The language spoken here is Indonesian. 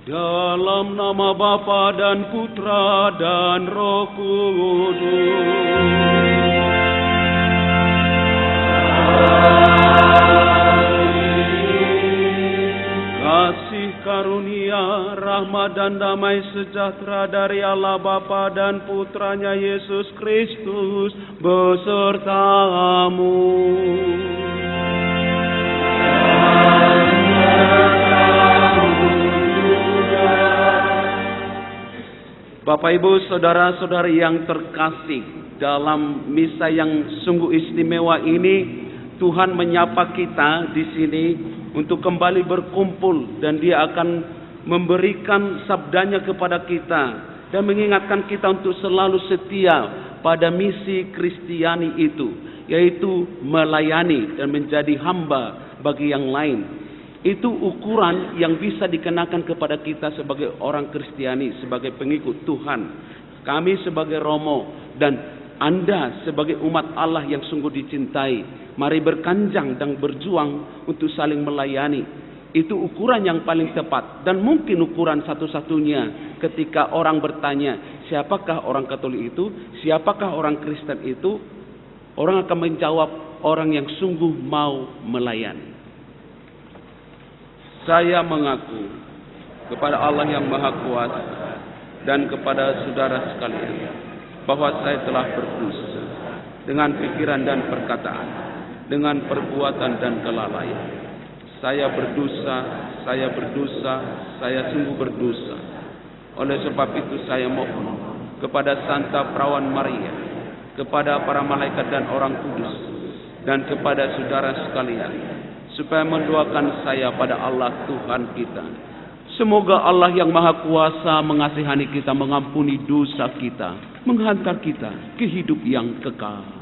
Dalam nama Bapa dan Putra dan Roh Kudus. Kasih karunia, rahmat dan damai sejahtera dari Allah Bapa dan Putranya Yesus Kristus besertamu. Bapak Ibu saudara-saudari yang terkasih, dalam misa yang sungguh istimewa ini Tuhan menyapa kita di sini untuk kembali berkumpul, dan Dia akan memberikan sabdanya kepada kita dan mengingatkan kita untuk selalu setia pada misi Kristiani itu, yaitu melayani dan menjadi hamba bagi yang lain. Itu ukuran yang bisa dikenakan kepada kita sebagai orang Kristiani, sebagai pengikut Tuhan. Kami sebagai Romo dan Anda sebagai umat Allah yang sungguh dicintai, mari berkanjang dan berjuang untuk saling melayani. Itu ukuran yang paling tepat dan mungkin ukuran satu-satunya ketika orang bertanya, siapakah orang Katolik itu? Siapakah orang Kristen itu? Orang akan menjawab, orang yang sungguh mau melayani. Saya mengaku kepada Allah yang Maha Kuasa dan kepada saudara sekalian bahwa saya telah berdosa dengan pikiran dan perkataan, dengan perbuatan dan kelalaian. Saya berdosa, saya sungguh berdosa. Oleh sebab itu saya mohon kepada Santa Perawan Maria, kepada para malaikat dan orang kudus, dan kepada saudara sekalian, supaya mendoakan saya pada Allah Tuhan kita. Semoga Allah yang Maha Kuasa mengasihani kita, mengampuni dosa kita, menghantar kita ke hidup yang kekal.